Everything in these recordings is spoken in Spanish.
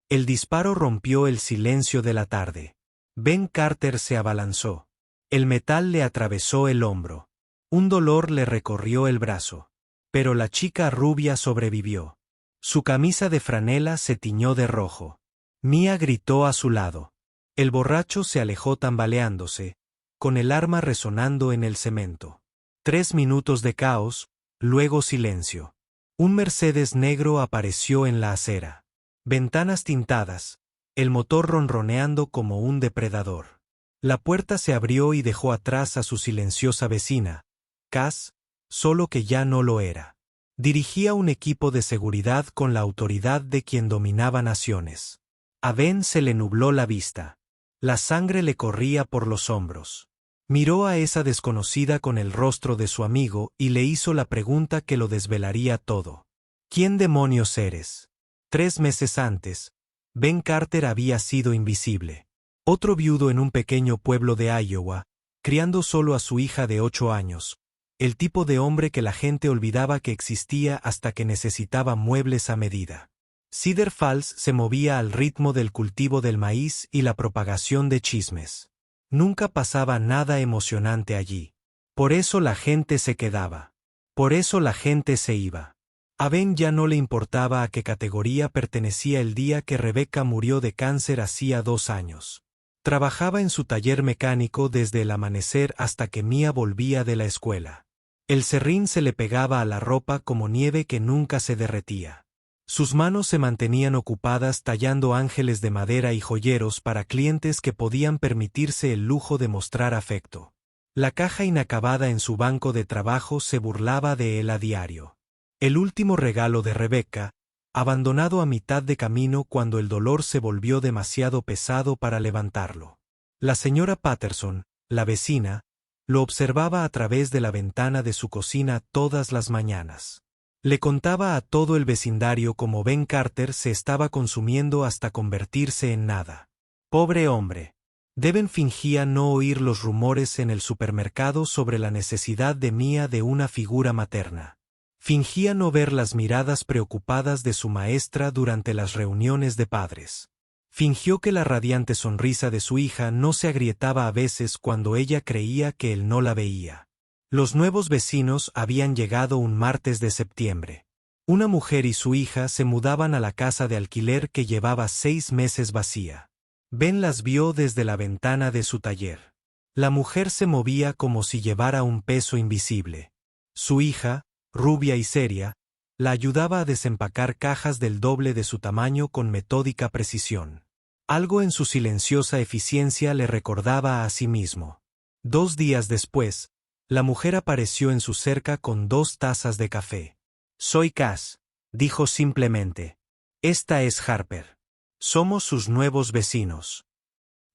El disparo rompió el silencio de la tarde. Ben Carter se abalanzó. El metal le atravesó el hombro. Un dolor le recorrió el brazo. Pero la chica rubia sobrevivió. Su camisa de franela se tiñó de rojo. Mia gritó a su lado. El borracho se alejó tambaleándose, con el arma resonando en el cemento. 3 minutos de caos, luego silencio. Un Mercedes negro apareció en la acera. Ventanas tintadas, el motor ronroneando como un depredador. La puerta se abrió y dejó atrás a su silenciosa vecina, Cass, solo que ya no lo era. Dirigía un equipo de seguridad con la autoridad de quien dominaba naciones. A Ben se le nubló la vista. La sangre le corría por los hombros. Miró a esa desconocida con el rostro de su amigo y le hizo la pregunta que lo desvelaría todo. ¿Quién demonios eres? 3 meses antes, Ben Carter había sido invisible. Otro viudo en un pequeño pueblo de Iowa, criando solo a su hija de 8 años. El tipo de hombre que la gente olvidaba que existía hasta que necesitaba muebles a medida. Cedar Falls se movía al ritmo del cultivo del maíz y la propagación de chismes. Nunca pasaba nada emocionante allí. Por eso la gente se quedaba. Por eso la gente se iba. A Ben ya no le importaba a qué categoría pertenecía el día que Rebecca murió de cáncer hacía 2 años. Trabajaba en su taller mecánico desde el amanecer hasta que Mia volvía de la escuela. El serrín se le pegaba a la ropa como nieve que nunca se derretía. Sus manos se mantenían ocupadas tallando ángeles de madera y joyeros para clientes que podían permitirse el lujo de mostrar afecto. La caja inacabada en su banco de trabajo se burlaba de él a diario. El último regalo de Rebecca, abandonado a mitad de camino cuando el dolor se volvió demasiado pesado para levantarlo. La señora Patterson, la vecina, lo observaba a través de la ventana de su cocina todas las mañanas. Le contaba a todo el vecindario cómo Ben Carter se estaba consumiendo hasta convertirse en nada. Pobre hombre. Devin fingía no oír los rumores en el supermercado sobre la necesidad de Mia de una figura materna. Fingía no ver las miradas preocupadas de su maestra durante las reuniones de padres. Fingió que la radiante sonrisa de su hija no se agrietaba a veces cuando ella creía que él no la veía. Los nuevos vecinos habían llegado un martes de septiembre. Una mujer y su hija se mudaban a la casa de alquiler que llevaba 6 meses vacía. Ben las vio desde la ventana de su taller. La mujer se movía como si llevara un peso invisible. Su hija, rubia y seria, la ayudaba a desempacar cajas del doble de su tamaño con metódica precisión. Algo en su silenciosa eficiencia le recordaba a sí mismo. 2 días después, la mujer apareció en su cerca con 2 tazas de café. «Soy Cass», dijo simplemente. «Esta es Harper. Somos sus nuevos vecinos».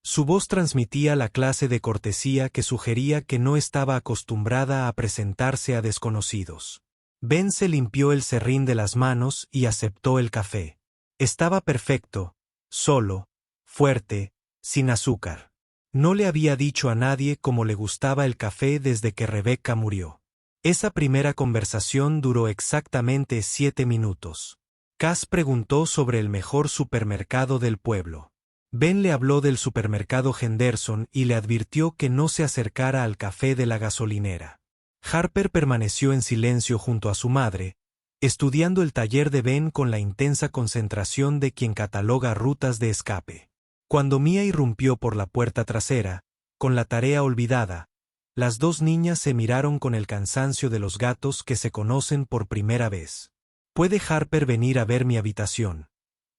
Su voz transmitía la clase de cortesía que sugería que no estaba acostumbrada a presentarse a desconocidos. Ben se limpió el serrín de las manos y aceptó el café. Estaba perfecto, solo, fuerte, sin azúcar. No le había dicho a nadie cómo le gustaba el café desde que Rebecca murió. Esa primera conversación duró exactamente 7 minutos. Cass preguntó sobre el mejor supermercado del pueblo. Ben le habló del supermercado Henderson y le advirtió que no se acercara al café de la gasolinera. Harper permaneció en silencio junto a su madre, estudiando el taller de Ben con la intensa concentración de quien cataloga rutas de escape. Cuando Mia irrumpió por la puerta trasera, con la tarea olvidada, las 2 niñas se miraron con el cansancio de los gatos que se conocen por primera vez. ¿Puede Harper venir a ver mi habitación?,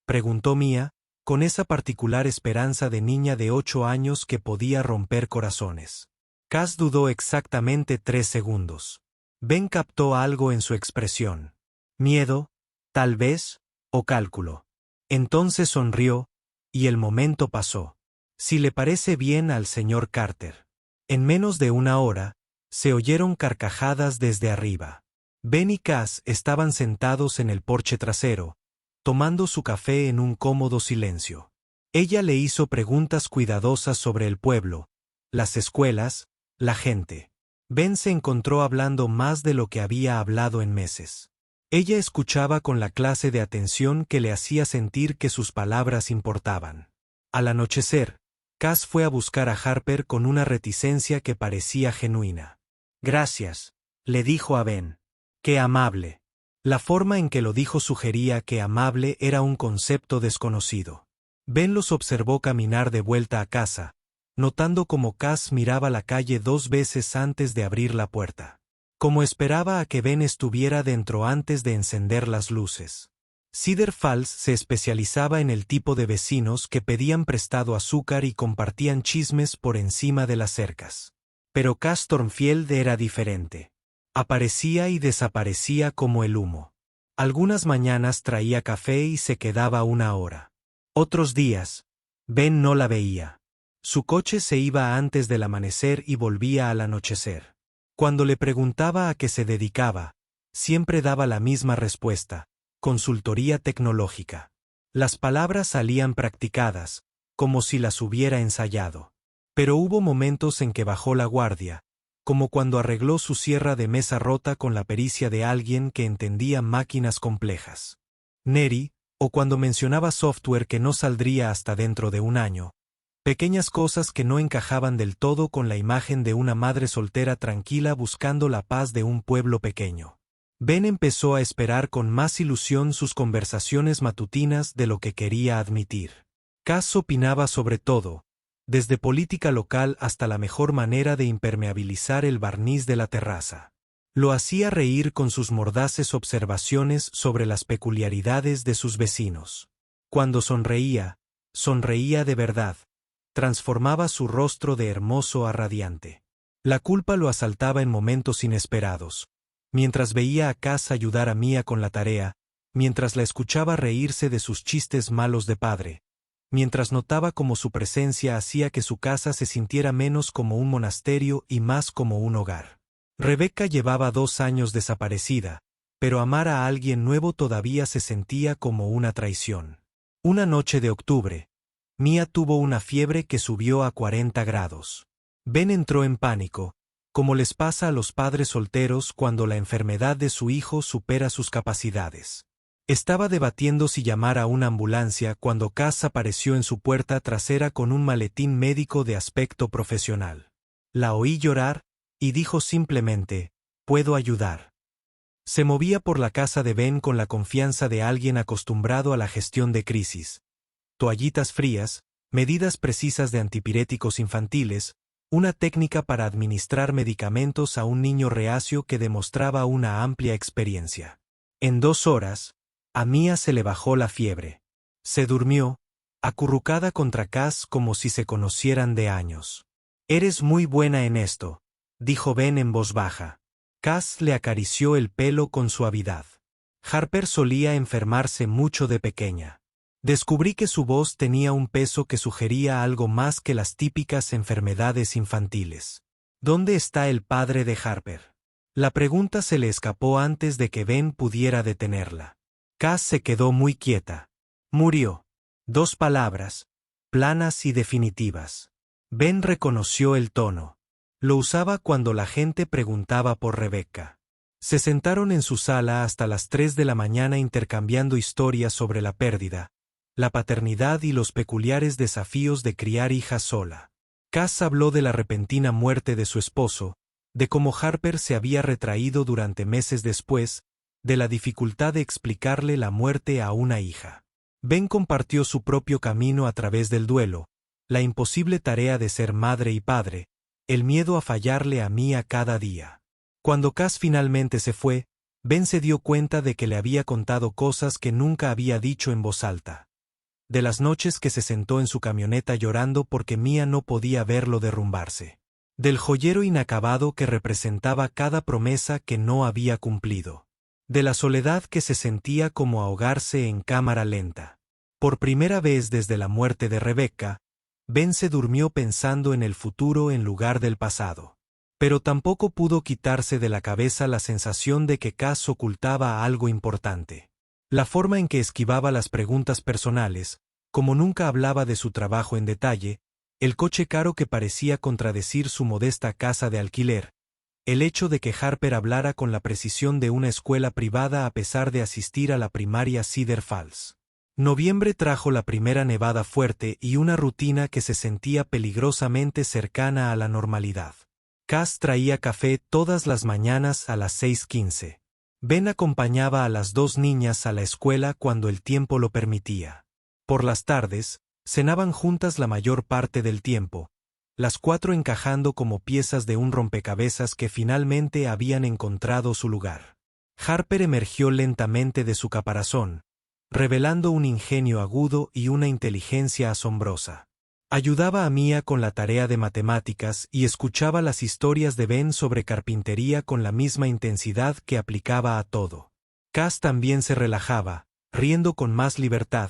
preguntó Mia, con esa particular esperanza de niña de 8 años que podía romper corazones. Cass dudó exactamente 3 segundos. Ben captó algo en su expresión. Miedo, tal vez, o cálculo. Entonces sonrió, y el momento pasó. Si le parece bien al señor Carter. En menos de 1 hora, se oyeron carcajadas desde arriba. Ben y Cass estaban sentados en el porche trasero, tomando su café en un cómodo silencio. Ella le hizo preguntas cuidadosas sobre el pueblo, las escuelas, la gente. Ben se encontró hablando más de lo que había hablado en meses. Ella escuchaba con la clase de atención que le hacía sentir que sus palabras importaban. Al anochecer, Cass fue a buscar a Harper con una reticencia que parecía genuina. «Gracias», le dijo a Ben. «Qué amable». La forma en que lo dijo sugería que amable era un concepto desconocido. Ben los observó caminar de vuelta a casa, notando cómo Cass miraba la calle 2 veces antes de abrir la puerta. Como esperaba a que Ben estuviera dentro antes de encender las luces. Cedar Falls se especializaba en el tipo de vecinos que pedían prestado azúcar y compartían chismes por encima de las cercas. Pero Cass Stormfield era diferente. Aparecía y desaparecía como el humo. Algunas mañanas traía café y se quedaba 1 hora. Otros días, Ben no la veía. Su coche se iba antes del amanecer y volvía al anochecer. Cuando le preguntaba a qué se dedicaba, siempre daba la misma respuesta: consultoría tecnológica. Las palabras salían practicadas, como si las hubiera ensayado. Pero hubo momentos en que bajó la guardia, como cuando arregló su sierra de mesa rota con la pericia de alguien que entendía máquinas complejas. Neri, o cuando mencionaba software que no saldría hasta dentro de 1 año. Pequeñas cosas que no encajaban del todo con la imagen de una madre soltera tranquila buscando la paz de un pueblo pequeño. Ben empezó a esperar con más ilusión sus conversaciones matutinas de lo que quería admitir. Cass opinaba sobre todo, desde política local hasta la mejor manera de impermeabilizar el barniz de la terraza. Lo hacía reír con sus mordaces observaciones sobre las peculiaridades de sus vecinos. Cuando sonreía de verdad, transformaba su rostro de hermoso a radiante. La culpa lo asaltaba en momentos inesperados. Mientras veía a Cass ayudar a Mia con la tarea, mientras la escuchaba reírse de sus chistes malos de padre, mientras notaba cómo su presencia hacía que su casa se sintiera menos como un monasterio y más como un hogar. Rebecca llevaba 2 años desaparecida, pero amar a alguien nuevo todavía se sentía como una traición. Una noche de octubre, Mia tuvo una fiebre que subió a 40 grados. Ben entró en pánico, como les pasa a los padres solteros cuando la enfermedad de su hijo supera sus capacidades. Estaba debatiendo si llamar a una ambulancia cuando Cass apareció en su puerta trasera con un maletín médico de aspecto profesional. La oí llorar, y dijo simplemente: «¿Puedo ayudar?». Se movía por la casa de Ben con la confianza de alguien acostumbrado a la gestión de crisis. Toallitas frías, medidas precisas de antipiréticos infantiles, una técnica para administrar medicamentos a un niño reacio que demostraba una amplia experiencia. En 2 horas, a Mia se le bajó la fiebre. Se durmió, acurrucada contra Cass como si se conocieran de años. «Eres muy buena en esto», dijo Ben en voz baja. Cass le acarició el pelo con suavidad. Harper solía enfermarse mucho de pequeña. Descubrí que su voz tenía un peso que sugería algo más que las típicas enfermedades infantiles. ¿Dónde está el padre de Harper? La pregunta se le escapó antes de que Ben pudiera detenerla. Cass se quedó muy quieta. Murió. 2 palabras, planas y definitivas. Ben reconoció el tono. Lo usaba cuando la gente preguntaba por Rebecca. Se sentaron en su sala hasta las 3 de la mañana intercambiando historias sobre la pérdida, la paternidad y los peculiares desafíos de criar hija sola. Cass habló de la repentina muerte de su esposo, de cómo Harper se había retraído durante meses después, de la dificultad de explicarle la muerte a una hija. Ben compartió su propio camino a través del duelo, la imposible tarea de ser madre y padre, el miedo a fallarle a Mia cada día. Cuando Cass finalmente se fue, Ben se dio cuenta de que le había contado cosas que nunca había dicho en voz alta. De las noches que se sentó en su camioneta llorando porque Mia no podía verlo derrumbarse. Del joyero inacabado que representaba cada promesa que no había cumplido. De la soledad que se sentía como ahogarse en cámara lenta. Por primera vez desde la muerte de Rebecca, Ben se durmió pensando en el futuro en lugar del pasado. Pero tampoco pudo quitarse de la cabeza la sensación de que Cass ocultaba algo importante. La forma en que esquivaba las preguntas personales, como nunca hablaba de su trabajo en detalle, el coche caro que parecía contradecir su modesta casa de alquiler, el hecho de que Harper hablara con la precisión de una escuela privada a pesar de asistir a la primaria Cedar Falls. Noviembre trajo la primera nevada fuerte y una rutina que se sentía peligrosamente cercana a la normalidad. Cass traía café todas las mañanas a las 6:15. Ben acompañaba a las dos niñas a la escuela cuando el tiempo lo permitía. Por las tardes, cenaban juntas la mayor parte del tiempo, las cuatro encajando como piezas de un rompecabezas que finalmente habían encontrado su lugar. Harper emergió lentamente de su caparazón, revelando un ingenio agudo y una inteligencia asombrosa. Ayudaba a Mia con la tarea de matemáticas y escuchaba las historias de Ben sobre carpintería con la misma intensidad que aplicaba a todo. Cass también se relajaba, riendo con más libertad,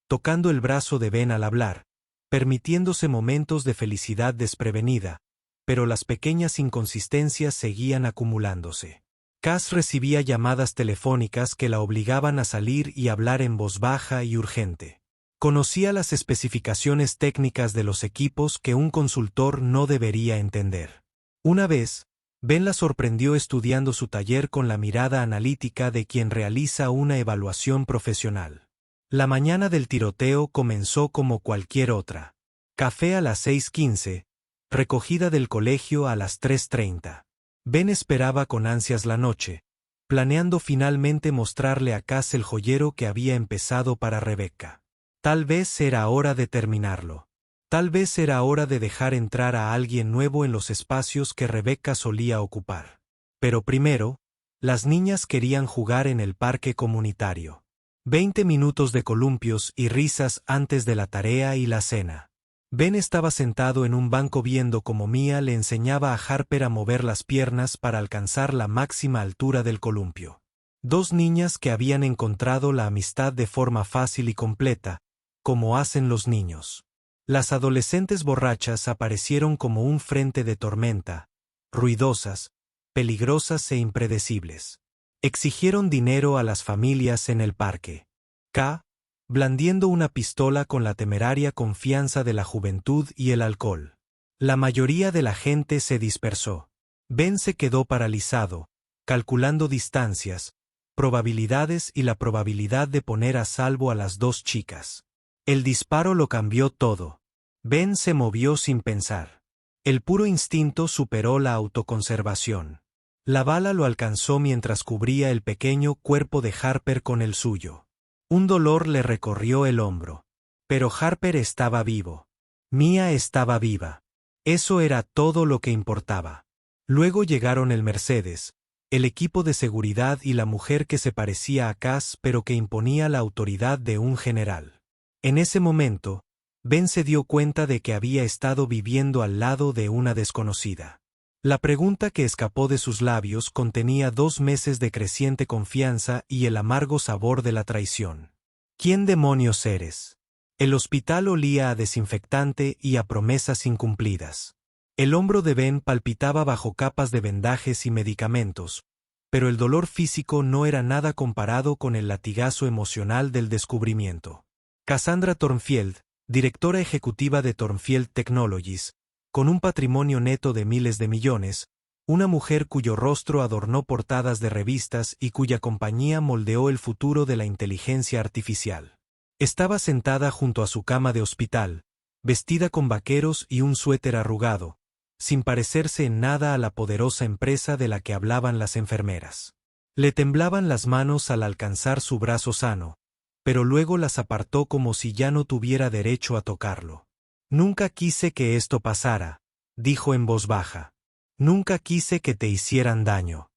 tocando el brazo de Ben al hablar, permitiéndose momentos de felicidad desprevenida, pero las pequeñas inconsistencias seguían acumulándose. Cass recibía llamadas telefónicas que la obligaban a salir y hablar en voz baja y urgente. Conocía las especificaciones técnicas de los equipos que un consultor no debería entender. Una vez, Ben la sorprendió estudiando su taller con la mirada analítica de quien realiza una evaluación profesional. La mañana del tiroteo comenzó como cualquier otra. Café a las 6:15, recogida del colegio a las 3:30. Ben esperaba con ansias la noche, planeando finalmente mostrarle a Cass el joyero que había empezado para Rebecca. Tal vez era hora de terminarlo. Tal vez era hora de dejar entrar a alguien nuevo en los espacios que Rebecca solía ocupar. Pero primero, las niñas querían jugar en el parque comunitario. 20 minutos de columpios y risas antes de la tarea y la cena. Ben estaba sentado en un banco viendo cómo Mia le enseñaba a Harper a mover las piernas para alcanzar la máxima altura del columpio. Dos niñas que habían encontrado la amistad de forma fácil y completa, como hacen los niños. Las adolescentes borrachas aparecieron como un frente de tormenta, ruidosas, peligrosas e impredecibles. Exigieron dinero a las familias en el parque. K, blandiendo una pistola con la temeraria confianza de la juventud y el alcohol. La mayoría de la gente se dispersó. Ben se quedó paralizado, calculando distancias, probabilidades y la probabilidad de poner a salvo a las dos chicas. El disparo lo cambió todo. Ben se movió sin pensar. El puro instinto superó la autoconservación. La bala lo alcanzó mientras cubría el pequeño cuerpo de Harper con el suyo. Un dolor le recorrió el hombro. Pero Harper estaba vivo. Mia estaba viva. Eso era todo lo que importaba. Luego llegaron el Mercedes, el equipo de seguridad y la mujer que se parecía a Cass pero que imponía la autoridad de un general. En ese momento, Ben se dio cuenta de que había estado viviendo al lado de una desconocida. La pregunta que escapó de sus labios contenía 2 meses de creciente confianza y el amargo sabor de la traición. ¿Quién demonios eres? El hospital olía a desinfectante y a promesas incumplidas. El hombro de Ben palpitaba bajo capas de vendajes y medicamentos, pero el dolor físico no era nada comparado con el latigazo emocional del descubrimiento. Cassandra Thornfield, directora ejecutiva de Thornfield Technologies, con un patrimonio neto de miles de millones, una mujer cuyo rostro adornó portadas de revistas y cuya compañía moldeó el futuro de la inteligencia artificial. Estaba sentada junto a su cama de hospital, vestida con vaqueros y un suéter arrugado, sin parecerse en nada a la poderosa empresa de la que hablaban las enfermeras. Le temblaban las manos al alcanzar su brazo sano, pero luego las apartó como si ya no tuviera derecho a tocarlo. Nunca quise que esto pasara, dijo en voz baja. Nunca quise que te hicieran daño.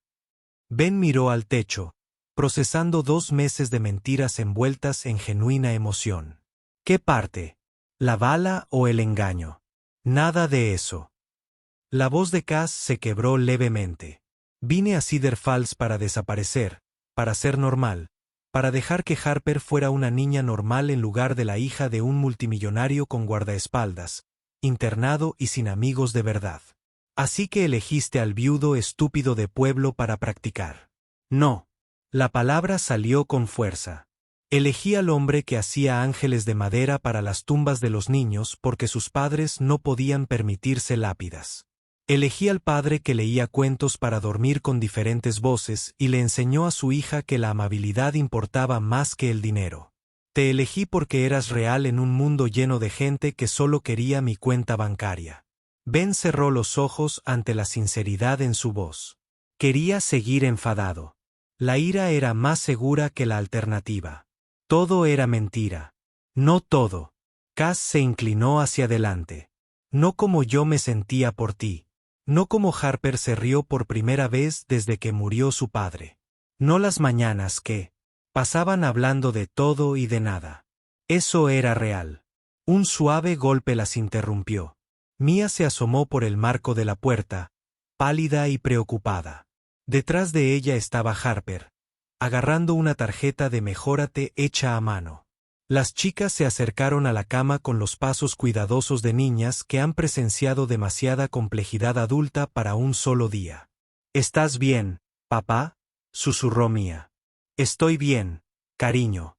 Ben miró al techo, procesando 2 meses de mentiras envueltas en genuina emoción. ¿Qué parte? ¿La bala o el engaño? Nada de eso. La voz de Cass se quebró levemente. Vine a Cedar Falls para desaparecer, para ser normal, para dejar que Harper fuera una niña normal en lugar de la hija de un multimillonario con guardaespaldas, internado y sin amigos de verdad. Así que elegiste al viudo estúpido de pueblo para practicar. No. La palabra salió con fuerza. Elegí al hombre que hacía ángeles de madera para las tumbas de los niños porque sus padres no podían permitirse lápidas. Elegí al padre que leía cuentos para dormir con diferentes voces y le enseñó a su hija que la amabilidad importaba más que el dinero. Te elegí porque eras real en un mundo lleno de gente que solo quería mi cuenta bancaria. Ben cerró los ojos ante la sinceridad en su voz. Quería seguir enfadado. La ira era más segura que la alternativa. Todo era mentira. No todo. Cass se inclinó hacia adelante. No como yo me sentía por ti. No como Harper se rió por primera vez desde que murió su padre. No las mañanas que pasaban hablando de todo y de nada. Eso era real. Un suave golpe las interrumpió. Mia se asomó por el marco de la puerta, pálida y preocupada. Detrás de ella estaba Harper, agarrando una tarjeta de Mejórate hecha a mano. Las chicas se acercaron a la cama con los pasos cuidadosos de niñas que han presenciado demasiada complejidad adulta para un solo día. ¿Estás bien, papá?, susurró Mia. Estoy bien, cariño.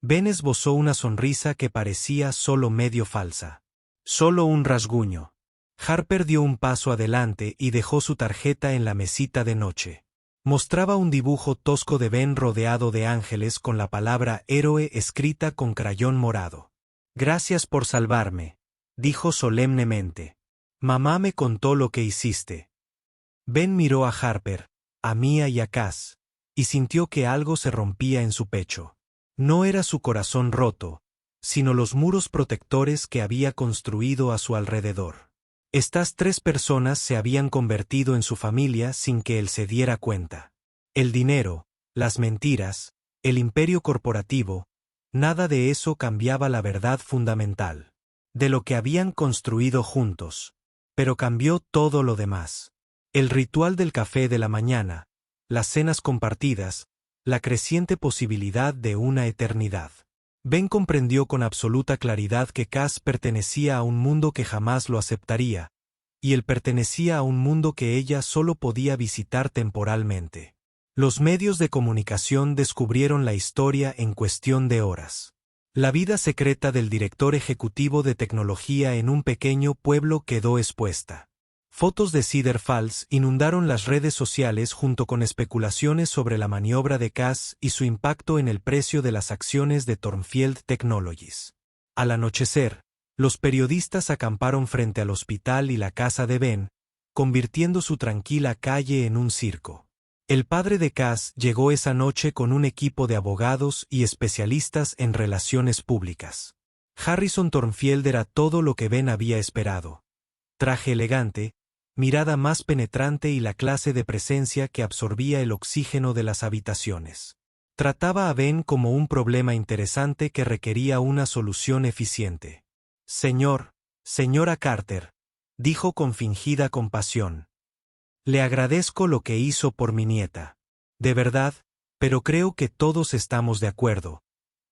Ben esbozó una sonrisa que parecía solo medio falsa. Solo un rasguño. Harper dio un paso adelante y dejó su tarjeta en la mesita de noche. Mostraba un dibujo tosco de Ben rodeado de ángeles con la palabra héroe escrita con crayón morado. Gracias por salvarme, dijo solemnemente. Mamá me contó lo que hiciste. Ben miró a Harper, a Mia y a Cass, y sintió que algo se rompía en su pecho. No era su corazón roto, sino los muros protectores que había construido a su alrededor. Estas 3 personas se habían convertido en su familia sin que él se diera cuenta. El dinero, las mentiras, el imperio corporativo, nada de eso cambiaba la verdad fundamental de lo que habían construido juntos. Pero cambió todo lo demás. El ritual del café de la mañana, las cenas compartidas, la creciente posibilidad de una eternidad. Ben comprendió con absoluta claridad que Cass pertenecía a un mundo que jamás lo aceptaría, y él pertenecía a un mundo que ella solo podía visitar temporalmente. Los medios de comunicación descubrieron la historia en cuestión de horas. La vida secreta del director ejecutivo de tecnología en un pequeño pueblo quedó expuesta. Fotos de Cedar Falls inundaron las redes sociales junto con especulaciones sobre la maniobra de Cass y su impacto en el precio de las acciones de Thornfield Technologies. Al anochecer, los periodistas acamparon frente al hospital y la casa de Ben, convirtiendo su tranquila calle en un circo. El padre de Cass llegó esa noche con un equipo de abogados y especialistas en relaciones públicas. Harrison Thornfield era todo lo que Ben había esperado. Traje elegante, mirada más penetrante y la clase de presencia que absorbía el oxígeno de las habitaciones. Trataba a Ben como un problema interesante que requería una solución eficiente. Señora Carter, dijo con fingida compasión. Le agradezco lo que hizo por mi nieta. De verdad, pero creo que todos estamos de acuerdo.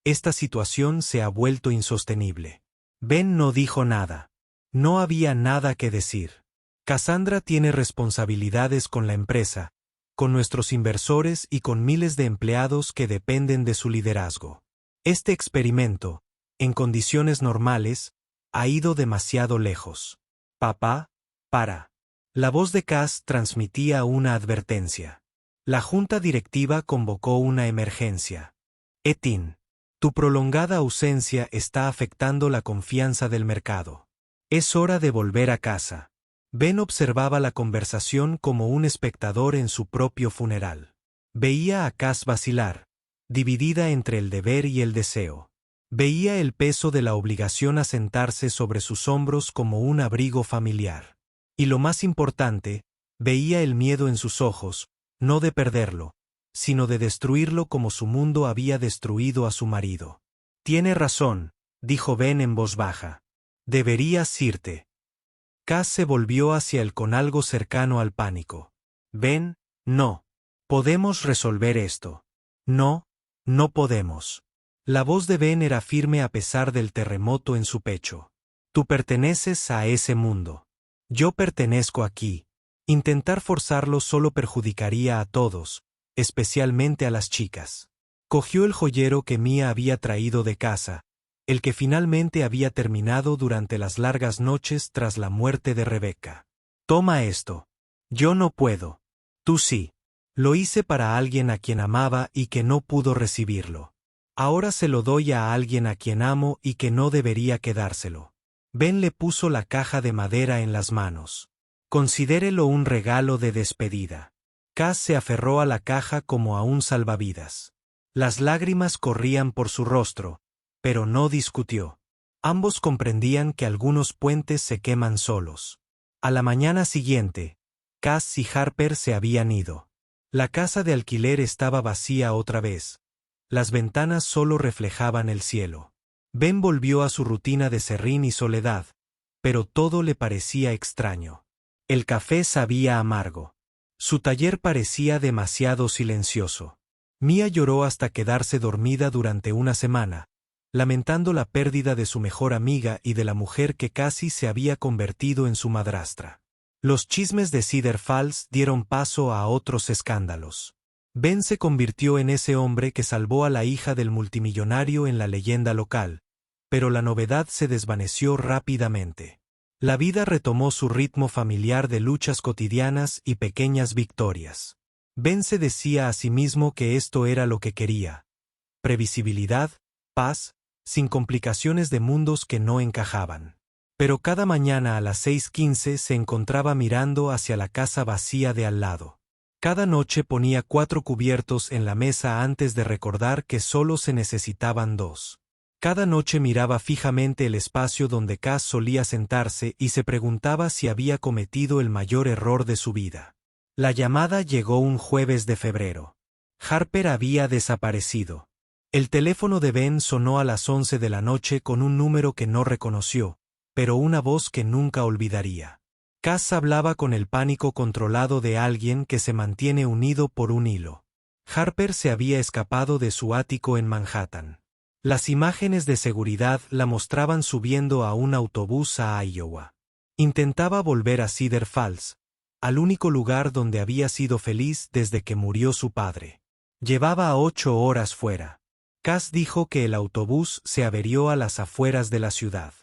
Esta situación se ha vuelto insostenible. Ben no dijo nada. No había nada que decir. Cassandra tiene responsabilidades con la empresa, con nuestros inversores y con miles de empleados que dependen de su liderazgo. Este experimento, en condiciones normales, ha ido demasiado lejos. Papá, para. La voz de Cass transmitía una advertencia. La junta directiva convocó una emergencia. Etin, tu prolongada ausencia está afectando la confianza del mercado. Es hora de volver a casa. Ben observaba la conversación como un espectador en su propio funeral. Veía a Cass vacilar, dividida entre el deber y el deseo. Veía el peso de la obligación asentarse sobre sus hombros como un abrigo familiar. Y lo más importante, veía el miedo en sus ojos, no de perderlo, sino de destruirlo como su mundo había destruido a su marido. Tiene razón, dijo Ben en voz baja. Deberías irte. Cass se volvió hacia él con algo cercano al pánico. Ben, no. Podemos resolver esto. No, no podemos. La voz de Ben era firme a pesar del terremoto en su pecho. Tú perteneces a ese mundo. Yo pertenezco aquí. Intentar forzarlo solo perjudicaría a todos, especialmente a las chicas. Cogió el joyero que Mia había traído de casa, el que finalmente había terminado durante las largas noches tras la muerte de Rebecca. Toma esto. Yo no puedo. Tú sí. Lo hice para alguien a quien amaba y que no pudo recibirlo. Ahora se lo doy a alguien a quien amo y que no debería quedárselo. Ben le puso la caja de madera en las manos. Considérelo un regalo de despedida. Cass se aferró a la caja como a un salvavidas. Las lágrimas corrían por su rostro, pero no discutió. Ambos comprendían que algunos puentes se queman solos. A la mañana siguiente, Cass y Harper se habían ido. La casa de alquiler estaba vacía otra vez. Las ventanas solo reflejaban el cielo. Ben volvió a su rutina de serrín y soledad, pero todo le parecía extraño. El café sabía amargo. Su taller parecía demasiado silencioso. Mia lloró hasta quedarse dormida durante una semana, lamentando la pérdida de su mejor amiga y de la mujer que casi se había convertido en su madrastra. Los chismes de Cedar Falls dieron paso a otros escándalos. Ben se convirtió en ese hombre que salvó a la hija del multimillonario en la leyenda local, pero la novedad se desvaneció rápidamente. La vida retomó su ritmo familiar de luchas cotidianas y pequeñas victorias. Ben se decía a sí mismo que esto era lo que quería: previsibilidad, paz, sin complicaciones de mundos que no encajaban. Pero cada mañana a las 6:15 se encontraba mirando hacia la casa vacía de al lado. Cada noche ponía 4 cubiertos en la mesa antes de recordar que solo se necesitaban 2. Cada noche miraba fijamente el espacio donde Cass solía sentarse y se preguntaba si había cometido el mayor error de su vida. La llamada llegó un jueves de febrero. Harper había desaparecido. El teléfono de Ben sonó a las 11 de la noche con un número que no reconoció, pero una voz que nunca olvidaría. Cass hablaba con el pánico controlado de alguien que se mantiene unido por un hilo. Harper se había escapado de su ático en Manhattan. Las imágenes de seguridad la mostraban subiendo a un autobús a Iowa. Intentaba volver a Cedar Falls, al único lugar donde había sido feliz desde que murió su padre. Llevaba 8 horas fuera. Cass dijo que el autobús se averió a las afueras de la ciudad.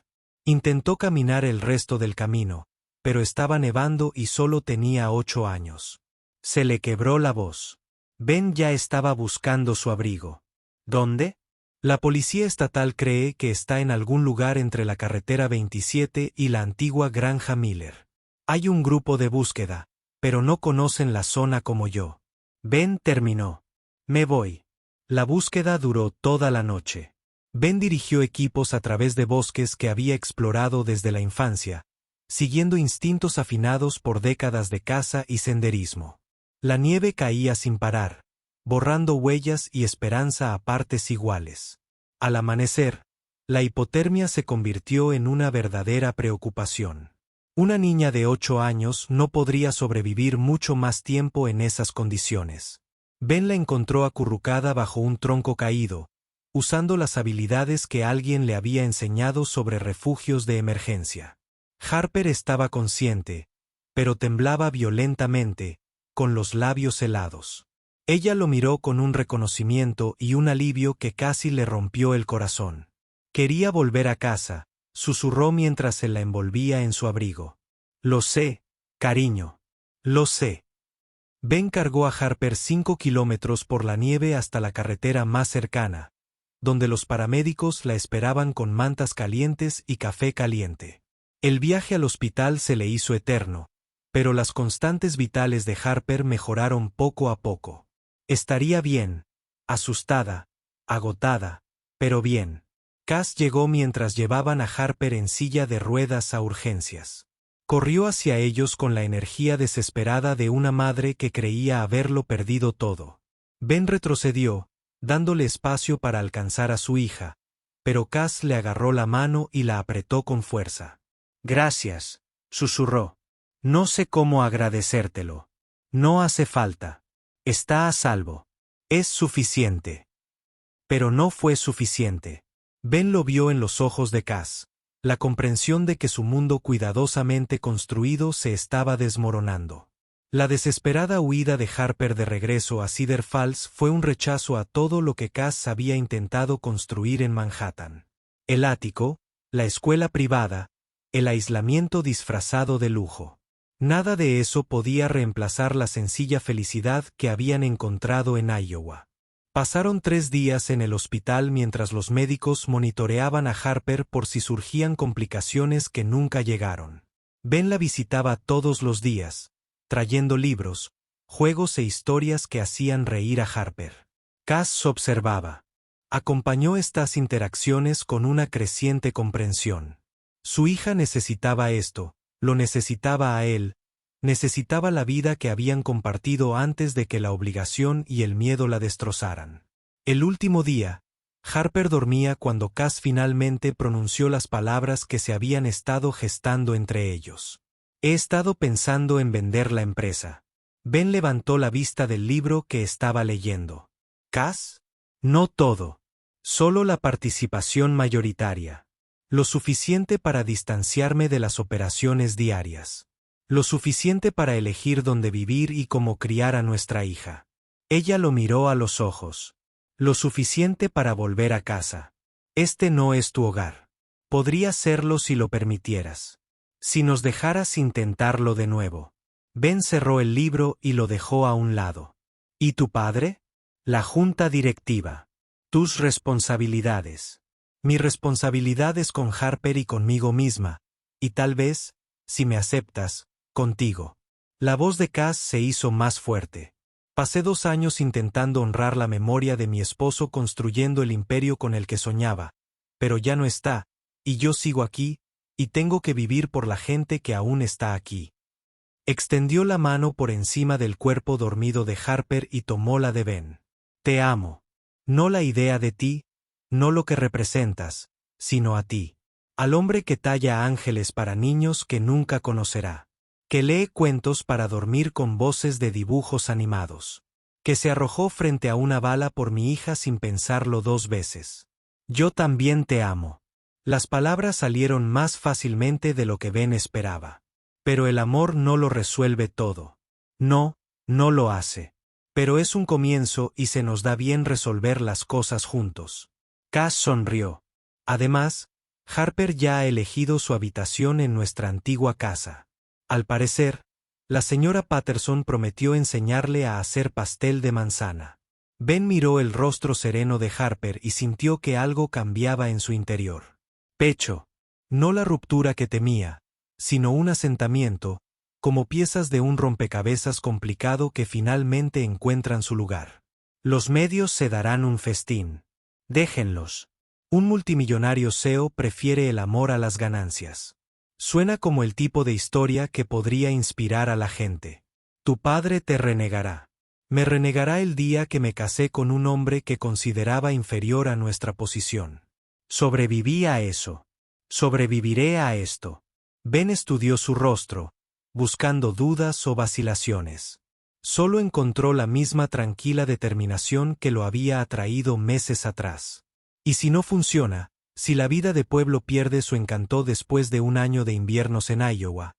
Intentó caminar el resto del camino, pero estaba nevando y solo tenía 8 años. Se le quebró la voz. Ben ya estaba buscando su abrigo. ¿Dónde? La policía estatal cree que está en algún lugar entre la carretera 27 y la antigua Granja Miller. Hay un grupo de búsqueda, pero no conocen la zona como yo. Ben terminó. Me voy. La búsqueda duró toda la noche. Ben dirigió equipos a través de bosques que había explorado desde la infancia, siguiendo instintos afinados por décadas de caza y senderismo. La nieve caía sin parar, borrando huellas y esperanza a partes iguales. Al amanecer, la hipotermia se convirtió en una verdadera preocupación. Una niña de 8 años no podría sobrevivir mucho más tiempo en esas condiciones. Ben la encontró acurrucada bajo un tronco caído, usando las habilidades que alguien le había enseñado sobre refugios de emergencia. Harper estaba consciente, pero temblaba violentamente, con los labios helados. Ella lo miró con un reconocimiento y un alivio que casi le rompió el corazón. Quería volver a casa, susurró mientras se la envolvía en su abrigo. Lo sé, cariño. Lo sé. Ben cargó a Harper 5 kilómetros por la nieve hasta la carretera más cercana, donde los paramédicos la esperaban con mantas calientes y café caliente. El viaje al hospital se le hizo eterno, pero las constantes vitales de Harper mejoraron poco a poco. Estaría bien, asustada, agotada, pero bien. Cass llegó mientras llevaban a Harper en silla de ruedas a urgencias. Corrió hacia ellos con la energía desesperada de una madre que creía haberlo perdido todo. Ben retrocedió, dándole espacio para alcanzar a su hija, pero Cass le agarró la mano y la apretó con fuerza. Gracias, susurró. No sé cómo agradecértelo. No hace falta. Está a salvo. Es suficiente. Pero no fue suficiente. Ben lo vio en los ojos de Cass, la comprensión de que su mundo cuidadosamente construido se estaba desmoronando. La desesperada huida de Harper de regreso a Cedar Falls fue un rechazo a todo lo que Cass había intentado construir en Manhattan. El ático, la escuela privada, el aislamiento disfrazado de lujo. Nada de eso podía reemplazar la sencilla felicidad que habían encontrado en Iowa. Pasaron 3 días en el hospital mientras los médicos monitoreaban a Harper por si surgían complicaciones que nunca llegaron. Ben la visitaba todos los días, trayendo libros, juegos e historias que hacían reír a Harper. Cass observaba. Acompañó estas interacciones con una creciente comprensión. Su hija necesitaba esto, lo necesitaba a él, necesitaba la vida que habían compartido antes de que la obligación y el miedo la destrozaran. El último día, Harper dormía cuando Cass finalmente pronunció las palabras que se habían estado gestando entre ellos. He estado pensando en vender la empresa. Ben levantó la vista del libro que estaba leyendo. ¿Cass? No todo. Solo la participación mayoritaria. Lo suficiente para distanciarme de las operaciones diarias. Lo suficiente para elegir dónde vivir y cómo criar a nuestra hija. Ella lo miró a los ojos. Lo suficiente para volver a casa. Este no es tu hogar. Podría serlo si lo permitieras. Si nos dejaras intentarlo de nuevo. Ben cerró el libro y lo dejó a un lado. ¿Y tu padre? La junta directiva. Tus responsabilidades. Mi responsabilidad es con Harper y conmigo misma, y tal vez, si me aceptas, contigo. La voz de Cass se hizo más fuerte. Pasé 2 años intentando honrar la memoria de mi esposo construyendo el imperio con el que soñaba, pero ya no está, y yo sigo aquí, y tengo que vivir por la gente que aún está aquí. Extendió la mano por encima del cuerpo dormido de Harper y tomó la de Ben. Te amo. No la idea de ti, no lo que representas, sino a ti. Al hombre que talla ángeles para niños que nunca conocerá. Que lee cuentos para dormir con voces de dibujos animados. Que se arrojó frente a una bala por mi hija sin pensarlo 2 veces. Yo también te amo. Las palabras salieron más fácilmente de lo que Ben esperaba. Pero el amor no lo resuelve todo. No, no lo hace. Pero es un comienzo y se nos da bien resolver las cosas juntos. Cass sonrió. Además, Harper ya ha elegido su habitación en nuestra antigua casa. Al parecer, la señora Patterson prometió enseñarle a hacer pastel de manzana. Ben miró el rostro sereno de Harper y sintió que algo cambiaba en su interior. Pecho. No la ruptura que temía, sino un asentamiento, como piezas de un rompecabezas complicado que finalmente encuentran su lugar. Los medios se darán un festín. Déjenlos. Un multimillonario CEO prefiere el amor a las ganancias. Suena como el tipo de historia que podría inspirar a la gente. Tu padre te renegará. Me renegará el día que me casé con un hombre que consideraba inferior a nuestra posición. Sobreviví a eso. Sobreviviré a esto. Ben estudió su rostro, buscando dudas o vacilaciones. Solo encontró la misma tranquila determinación que lo había atraído meses atrás. Y si no funciona, si la vida de pueblo pierde su encanto después de un año de inviernos en Iowa,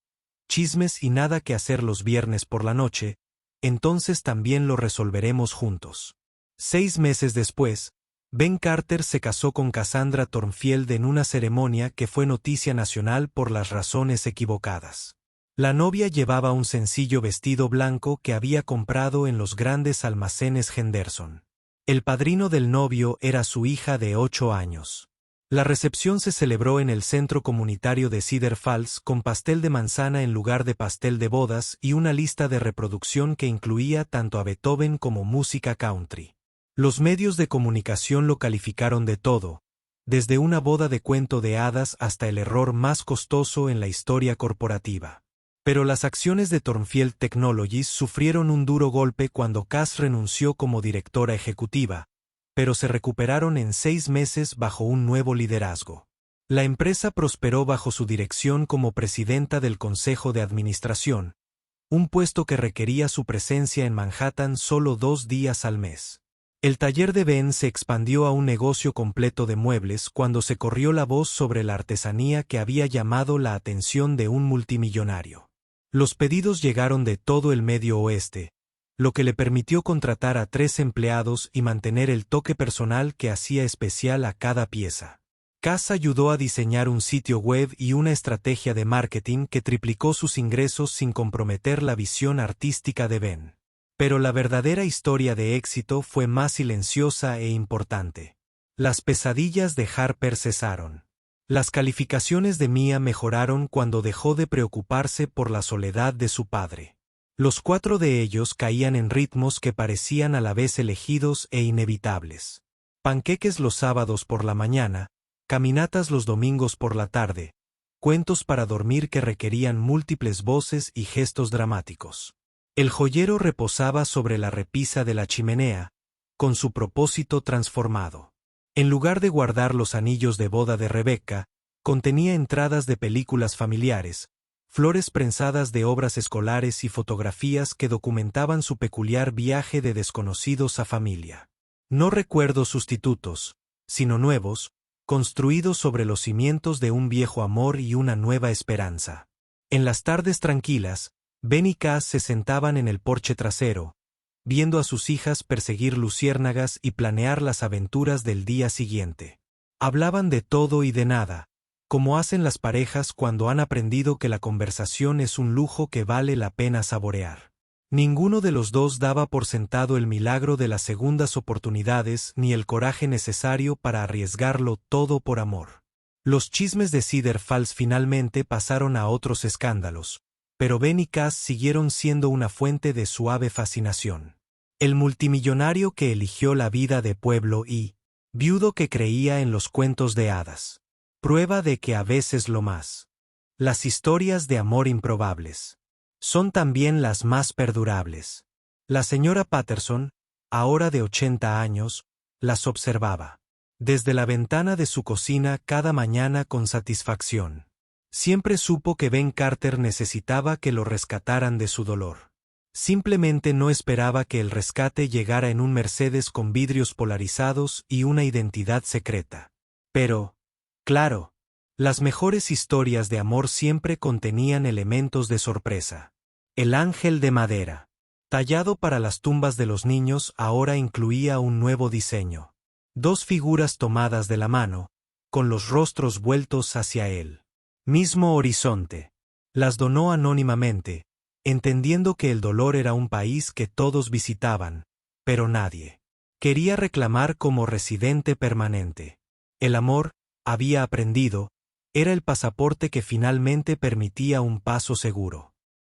chismes y nada que hacer los viernes por la noche, entonces también lo resolveremos juntos. 6 meses después, Ben Carter se casó con Cassandra Thornfield en una ceremonia que fue noticia nacional por las razones equivocadas. La novia llevaba un sencillo vestido blanco que había comprado en los grandes almacenes Henderson. El padrino del novio era su hija de 8 años. La recepción se celebró en el centro comunitario de Cedar Falls con pastel de manzana en lugar de pastel de bodas y una lista de reproducción que incluía tanto a Beethoven como música country. Los medios de comunicación lo calificaron de todo, desde una boda de cuento de hadas hasta el error más costoso en la historia corporativa. Pero las acciones de Thornfield Technologies sufrieron un duro golpe cuando Cass renunció como directora ejecutiva, pero se recuperaron en 6 meses bajo un nuevo liderazgo. La empresa prosperó bajo su dirección como presidenta del Consejo de Administración, un puesto que requería su presencia en Manhattan solo 2 días al mes. El taller de Ben se expandió a un negocio completo de muebles cuando se corrió la voz sobre la artesanía que había llamado la atención de un multimillonario. Los pedidos llegaron de todo el Medio Oeste, lo que le permitió contratar a 3 empleados y mantener el toque personal que hacía especial a cada pieza. Cass ayudó a diseñar un sitio web y una estrategia de marketing que triplicó sus ingresos sin comprometer la visión artística de Ben. Pero la verdadera historia de éxito fue más silenciosa e importante. Las pesadillas de Harper cesaron. Las calificaciones de Mia mejoraron cuando dejó de preocuparse por la soledad de su padre. Los 4 de ellos caían en ritmos que parecían a la vez elegidos e inevitables. Panqueques los sábados por la mañana, caminatas los domingos por la tarde, cuentos para dormir que requerían múltiples voces y gestos dramáticos. El joyero reposaba sobre la repisa de la chimenea, con su propósito transformado. En lugar de guardar los anillos de boda de Rebecca, contenía entradas de películas familiares, flores prensadas de obras escolares y fotografías que documentaban su peculiar viaje de desconocidos a familia. No recuerdos sustitutos, sino nuevos, construidos sobre los cimientos de un viejo amor y una nueva esperanza. En las tardes tranquilas, Ben y Cass se sentaban en el porche trasero, viendo a sus hijas perseguir luciérnagas y planear las aventuras del día siguiente. Hablaban de todo y de nada, como hacen las parejas cuando han aprendido que la conversación es un lujo que vale la pena saborear. Ninguno de los dos daba por sentado el milagro de las segundas oportunidades ni el coraje necesario para arriesgarlo todo por amor. Los chismes de Cedar Falls finalmente pasaron a otros escándalos, pero Ben y Cass siguieron siendo una fuente de suave fascinación. El multimillonario que eligió la vida de pueblo y viudo que creía en los cuentos de hadas. Prueba de que a veces lo más. Las historias de amor improbables son también las más perdurables. La señora Patterson, ahora de 80 años, las observaba desde la ventana de su cocina cada mañana con satisfacción. Siempre supo que Ben Carter necesitaba que lo rescataran de su dolor. Simplemente no esperaba que el rescate llegara en un Mercedes con vidrios polarizados y una identidad secreta. Pero, claro, las mejores historias de amor siempre contenían elementos de sorpresa. El ángel de madera, tallado para las tumbas de los niños, ahora incluía un nuevo diseño. 2 figuras tomadas de la mano, con los rostros vueltos hacia él. Mismo horizonte. Las donó anónimamente, entendiendo que el dolor era un país que todos visitaban, pero nadie quería reclamar como residente permanente. El amor, había aprendido, era el pasaporte que finalmente permitía un paso seguro.